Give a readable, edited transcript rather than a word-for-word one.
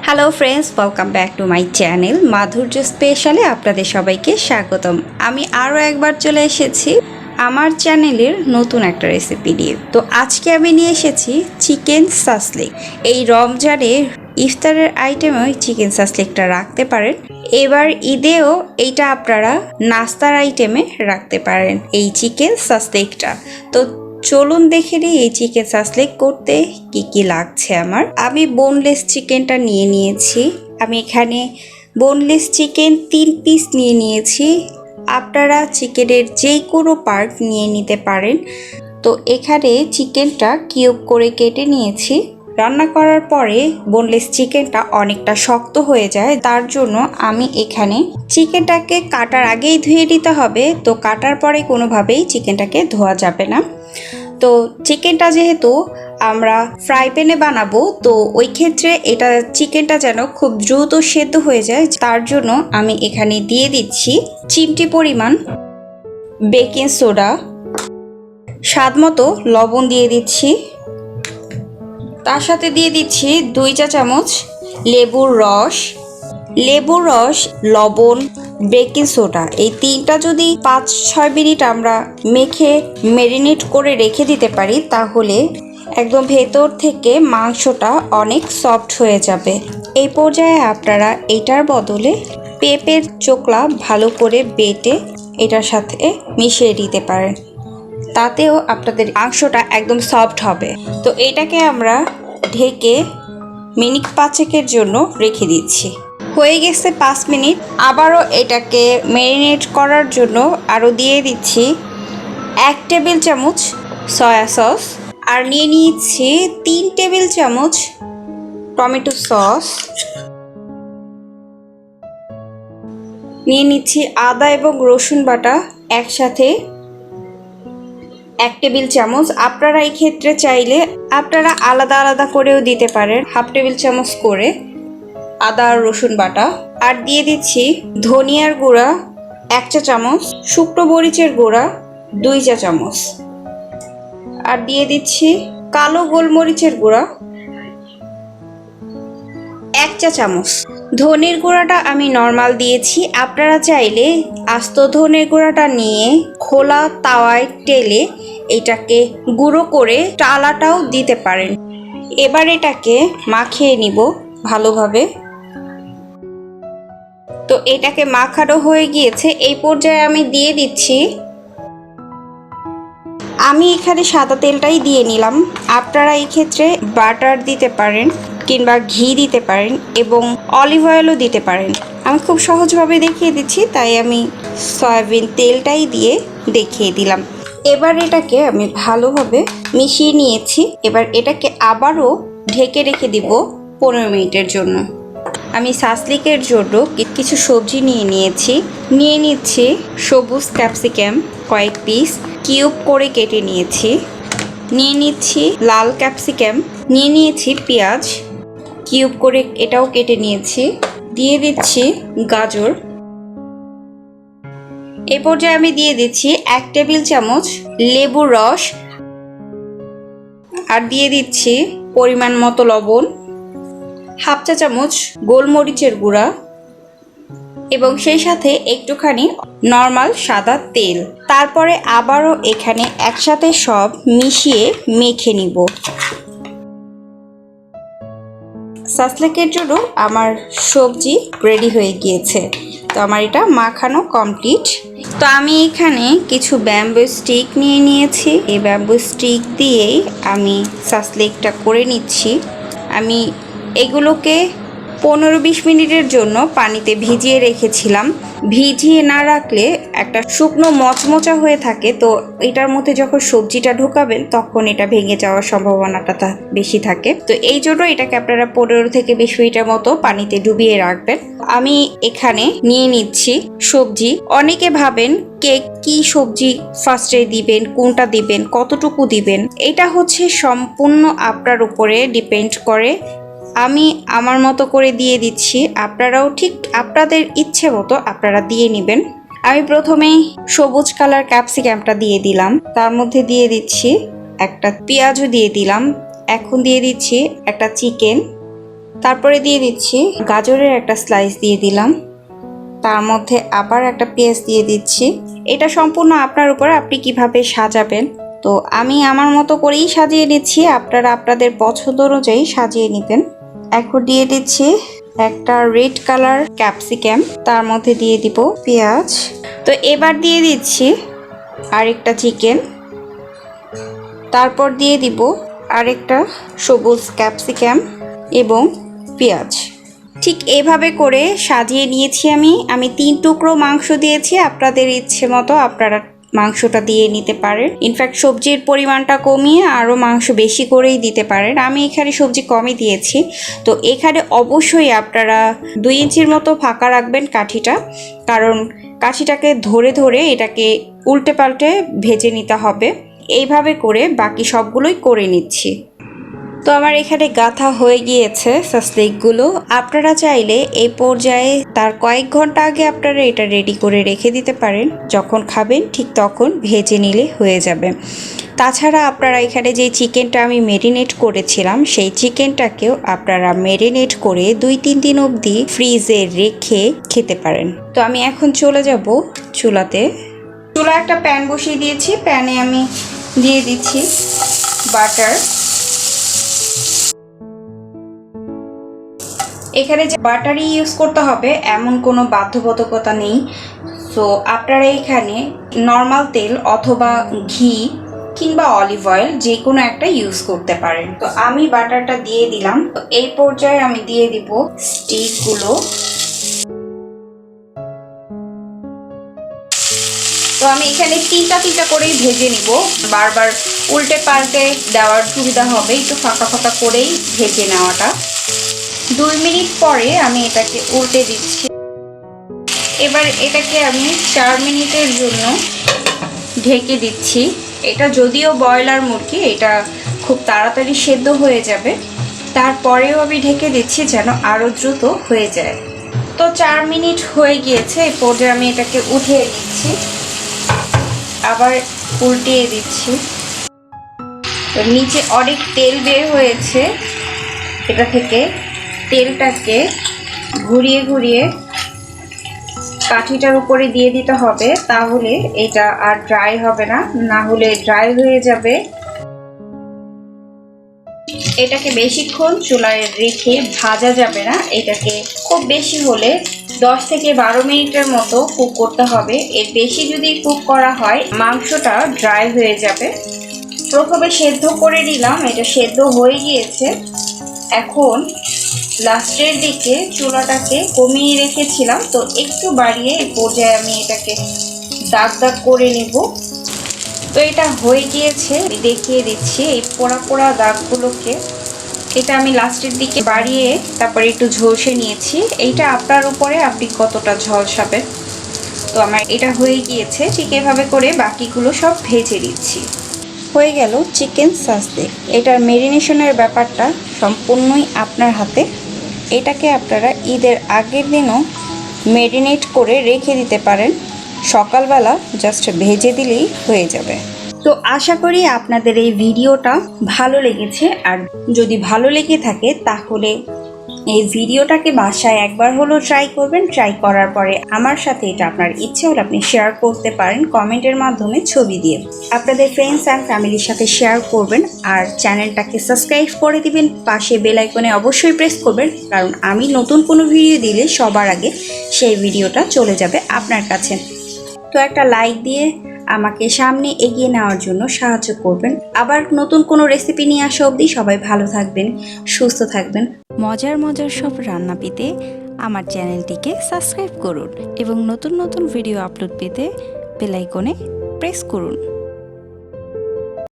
Hello friends, welcome back to my channel মাধুর্য স্পেশালে আপনাদের সবাইকে স্বাগতম। আমি আরও একবার চলে এসেছি আমার চ্যানেলের নতুন একটা রেসিপি নিয়ে। তো আজকে আমি নিয়ে এসেছি চিকেন শাসলিক। এই রমজানে ইফতারের আইটেমে চিকেন শাসলিকটা রাখতে পারেন। এবার ঈদেও এইটা আপনারা নাস্তার আইটেমে রাখতে পারেন এই চিকেন শাসলিকটা। তো চলুন দেখে নিই এই চিকেন শাসলিক করতে কি কি লাগছে। আমি বোনলেস চিকেনটা নিয়ে নিয়েছি। আমি এখানে বোনলেস চিকেন 3 পিস নিয়ে নিয়েছি। আপনারা চিকেনের যে কোনো পার্ট নিয়ে নিতে পারেন। তো এখানে চিকেনটা কিউব করে কেটে নিয়েছি। রান্না করার পরে বোনলেস চিকেনটা অনেকটা শক্ত হয়ে যায়, তার জন্য আমি এখানে চিকেনটাকে কাটার আগেই ধুয়ে নিতে হবে। তো কাটার পরে কোনোভাবেই চিকেনটাকে ধোয়া যাবে না। তো চিকেনটা যেহেতু আমরা ফ্রাই প্যানে বানাবো, তো ওই ক্ষেত্রে এটা চিকেনটা যেন খুব দ্রুত সেদ্ধ হয়ে যায়, তার জন্য আমি এখানে দিয়ে দিচ্ছি চিমটি পরিমাণ বেকিং সোডা, স্বাদ মতো লবণ দিয়ে দিচ্ছি। তার সাথে দিয়ে দিচ্ছি 2 চা চামচ লেবুর রস, লবণ, বেকিং সোডা। এই তিনটা যদি 5-6 মিনিট আমরা মেখে ম্যারিনেট করে রেখে দিতে পারি, তাহলে একদম ভেতর থেকে মাংসটা অনেক সফট হয়ে যাবে। এই পর্যায়ে আপনারা এটার বদলে পেঁপের চোকলা ভালো করে বেটে এটার সাথে মিশিয়ে দিতে পারেন, তাতেও আপনাদের মাংসটা একদম সফট হবে। তো এটাকে আমরা ঢেকে মিনিট 5-এর জন্য রেখে দিচ্ছি। হয়ে গেছে 5 মিনিট। আবারও এটাকে ম্যারিনেট করার জন্য আরও দিয়ে দিচ্ছি 1 টেবিল চামচ সয়া সস, আর নিয়ে নিচ্ছি 3 টেবিল চামচ টমেটো সস, নিয়ে নিচ্ছি আদা এবং রসুন বাটা একসাথে 1 টেবিল চামচ। আপনারা এই ক্ষেত্রে চাইলে আপনারা আলাদা আলাদা করেও দিতে পারেন, 1/2 টেবিল চামচ করে আদা আর রসুন বাটা। আর দিয়ে দিচ্ছি ধনিয়ার গুঁড়া 1 চা চামচ, শুকনো মরিচের গুঁড়া 2 চা চামচ, আর দিয়ে দিচ্ছি কালো গোলমরিচের গুঁড়া 1 চা চামচ। ধনের গুঁড়াটা আমি নর্মাল দিয়েছি। আপনারা চাইলে আস্ত ধনের গুঁড়াটা নিয়ে খোলা তাওয়ায় টেলে এটাকে গুঁড়ো করে টালাটাও দিতে পারেন। এবার এটাকে মাখিয়ে নিব ভালোভাবে। তো এটাকে মাখানো হয়ে গিয়েছে। এই পর্যায়ে আমি দিয়ে দিচ্ছি, আমি এখানে সাদা তেলটাই দিয়ে নিলাম। আপনারা এই ক্ষেত্রে বাটার দিতে পারেন কিংবা ঘি দিতে পারেন এবং অলিভ অয়েলও দিতে পারেন। আমি খুব সহজভাবে দেখিয়ে দিচ্ছি, তাই আমি সয়াবিন তেলটাই দিয়ে দেখিয়ে দিলাম। এবার এটাকে আমি ভালোভাবে মিশিয়ে নিয়েছি। এবার এটাকে আবারও ঢেকে রেখে দিব 15 মিনিটের জন্য। আমি শাসলিকের জন্য কিছু সবজি নিয়ে নিচ্ছি সবুজ ক্যাপসিকাম কয়েক পিস কিউব করে কেটে নিয়েছি, নিয়ে নিচ্ছি লাল ক্যাপসিকাম, নিয়ে নিয়েছি পেঁয়াজ কিউব করে এটাও কেটে নিয়েছি, দিয়ে দিচ্ছি গাজর। এই পর্যায়ে আমি দিয়ে দিচ্ছি 1 টেবিল চামচ লেবুর রস, আর দিয়ে দিচ্ছি পরিমাণ মতো লবণ, 1/2 চা চামচ গোলমরিচের গুঁড়া এবং সেই সাথে একটুখানি নর্মাল সাদা তেল। তারপরে আবারও এখানে একসাথে সব মিশিয়ে মেখে নিব। শাসলিকের জন্য আমার সবজি রেডি হয়ে গিয়েছে। তো আমার এটা মাখানো কমপ্লিট। তো আমি এখানে কিছু ব্যাম্বু স্টিক নিয়ে নিয়েছি। এই ব্যাম্বু স্টিক দিয়েই আমি শাসলিকটা করে নিচ্ছি। আমি এগুলোকে 15-20 মিনিটের জন্য পানিতে ভিজিয়ে রেখেছিলাম। ভিজিয়ে না রাখলে একটা শুকনো মচমচা হয়ে থাকে, তো এটার মধ্যে যখন সবজিটা ঢোকাবেন তখন এটা ভেঙে যাওয়ার সম্ভাবনাটা বেশি থাকে। তো এই জন্য এটাকে আপনারা 15-20 মিনিটের মতো পানিতে ডুবিয়ে রাখবেন। আমি এখানে নিয়ে নিচ্ছি সবজি। অনেকে ভাবেন কি সবজি ফার্স্টে দিবেন, কোনটা দিবেন, কতটুকু দিবেন, এটা হচ্ছে সম্পূর্ণ আপনার উপরে ডিপেন্ড করে। আমি আমার মতো করে দিয়ে দিচ্ছি, আপনারাও ঠিক আপনাদের ইচ্ছে মতো আপনারা দিয়ে নেবেন। আমি প্রথমেই সবুজ কালার ক্যাপসিকামটা দিয়ে দিলাম, তার মধ্যে দিয়ে দিচ্ছি একটা পেঁয়াজও দিয়ে দিলাম, এখন দিয়ে দিচ্ছি একটা চিকেন, তারপরে দিয়ে দিচ্ছি গাজরের একটা স্লাইস দিয়ে দিলাম, তার মধ্যে আবার একটা পেঁয়াজ দিয়ে দিচ্ছি। এটা সম্পূর্ণ আপনার উপর, আপনি কিভাবে সাজাবেন। তো আমি আমার মতো করেই সাজিয়ে নিচ্ছি, আপনারা আপনাদের পছন্দ অনুযায়ী সাজিয়ে নিতেন। এখন দিয়ে দিচ্ছি একটা রেড কালার ক্যাপসিকাম, তার মধ্যে দিয়ে দিব পেঁয়াজ। তো এবার দিয়ে দিচ্ছি আরেকটা চিকেন, তারপর দিয়ে দিব আরেকটা সবুজ ক্যাপসিকাম এবং পেঁয়াজ। ঠিক এভাবে করে সাজিয়ে নিয়েছি। আমি 3 টুকরো মাংস দিয়েছি, আপনাদের ইচ্ছে মতো আপনারা মাংসটা দিয়ে নিতে পারেন। ইনফ্যাক্ট সবজির পরিমাণটা কমিয়ে আরও মাংস বেশি করেই দিতে পারেন। আমি এখানে সবজি কমই দিয়েছি। তো এখানে অবশ্যই আপনারা 2 ইঞ্চির মতো ফাঁকা রাখবেন কাঠিটা, কারণ কাঠিটাকে ধরে ধরে এটাকে উল্টে পাল্টে ভেজে নিতে হবে। এইভাবে করে বাকি সবগুলোই করে নিচ্ছি। তো আমার এখানে গাঁথা হয়ে গিয়েছে শাসলিকগুলো। আপনারা চাইলে এই পর্যায়ে তার কয়েক ঘন্টা আগে আপনারা এটা রেডি করে রেখে দিতে পারেন, যখন খাবেন ঠিক তখন ভেজে নিলে হয়ে যাবে। তাছাড়া আপনারা এখানে যে চিকেনটা আমি ম্যারিনেট করেছিলাম, সেই চিকেনটাকেও আপনারা ম্যারিনেট করে 2-3 দিন অবধি ফ্রিজে রেখে খেতে পারেন। তো আমি এখন চলে যাব চুলাতে। চুলায় একটা প্যান বসিয়ে দিয়েছি, প্যানে আমি দিয়ে দিচ্ছি বাটার। এখানে যে বাটারই ইউজ করতে হবে এমন কোনো বাধ্যবাধকতা নেই। সো আপনারা এখানে নর্মাল তেল অথবা ঘি কিংবা অলিভ অয়েল যে কোনো একটা ইউজ করতে পারেন। তো আমি বাটারটা দিয়ে দিলাম। তো এই পর্যায়ে আমি দিয়ে দিব স্টিকগুলো। তো আমি এখানে 3টা করেই ভেজে নিব, বারবার উল্টে পাল্টে দেওয়ার সুবিধা হবে, একটু ফাঁকা ফাঁকা করেই ভেজে নেওয়াটা। 2 মিনিট পরে আমি এটাকে উল্টে দিচ্ছি। এবার এটাকে আমি 4 মিনিটের জন্য ঢেকে দিচ্ছি। এটা যদিও ব্রয়লার মুরগি, এটা খুব তাড়াতাড়ি সেদ্ধ হয়ে যাবে, তারপরেও আমি ঢেকে দিচ্ছি যেন আরও দ্রুত হয়ে যায়। তো 4 মিনিট হয়ে গিয়েছে। এই পর্যায়ে আমি এটাকে উঠিয়ে দিচ্ছি, আবার উল্টিয়ে দিচ্ছি। নিচে অনেক তেল বের হয়েছে, এটা থেকে তেলটাকে ঘুরিয়ে ঘুরিয়ে কাঠিটার উপরে দিয়ে দিতে হবে, তাহলে এটা আর ড্রাই হবে না, না হলে ড্রাই হয়ে যাবে। এটাকে বেশিক্ষণ চুলায় রেখে ভাজা যাবে না, এটাকে খুব বেশি হলে 10 থেকে 12 মিনিটের মতো কুক করতে হবে। এর বেশি যদি কুক করা হয় মাংসটা ড্রাই হয়ে যাবে। প্রথমে সেদ্ধ করে নিলাম, এটা সেদ্ধ হয়ে গিয়েছে। এখন লাস্টের দিকে চুলাটাকে কমিয়ে রেখেছিলাম, তো একটু বাড়িয়ে এই পর্যায়ে আমি এটাকে দাগ দাগ করে নিব। তো এটা হয়ে গিয়েছে, দেখিয়ে দিচ্ছি এই পোড়া পোড়া দাগগুলোকে। এটা আমি লাস্টের দিকে বাড়িয়ে তারপরে একটু ঝলসে নিয়েছি। এইটা আপনার উপরে, আপনি কতটা ঝলসাবেন। তো আমার এটা হয়ে গিয়েছে। ঠিক এভাবে করে বাকিগুলো সব ভেজে দিচ্ছি। হয়ে গেল চিকেন শাসলিক। এটার ম্যারিনেশনের ব্যাপারটা সম্পূর্ণই আপনার হাতে। এটাকে আপনারা ঈদের আগের দিনও ম্যারিনেট করে রেখে দিতে পারেন, সকালবেলা জাস্ট ভেজে দিলেই হয়ে যাবে। তো আশা করি আপনাদের এই ভিডিওটা ভালো লেগেছে। আর যদি ভালো লেগে থাকে তাহলে এই ভিডিওটাকে বাসায় একবার হলো ট্রাই করবেন। ট্রাই করার পরে আমার সাথে এটা আপনার ইচ্ছে হলে আপনি শেয়ার করতে পারেন কমেন্টের মাধ্যমে ছবি দিয়ে। আপনাদের ফ্রেন্ডস অ্যান্ড ফ্যামিলির সাথে শেয়ার করবেন আর চ্যানেলটাকে সাবস্ক্রাইব করে দিবেন। পাশে বেল আইকনে অবশ্যই প্রেস করবেন, কারণ আমি নতুন কোনো ভিডিও দিলে সবার আগে সেই ভিডিওটা চলে যাবে আপনার কাছে। তো একটা লাইক দিয়ে আমাকে সামনে এগিয়ে নেওয়ার জন্য সাহায্য করবেন। আবার নতুন কোনো রেসিপি নিয়ে আসা অবধি সবাই ভালো থাকবেন, সুস্থ থাকবেন। মজার মজার সব রান্না পেতে আমার চ্যানেলটিকে সাবস্ক্রাইব করুন এবং নতুন নতুন ভিডিও আপলোড পেতে বেল আইকনে প্রেস করুন।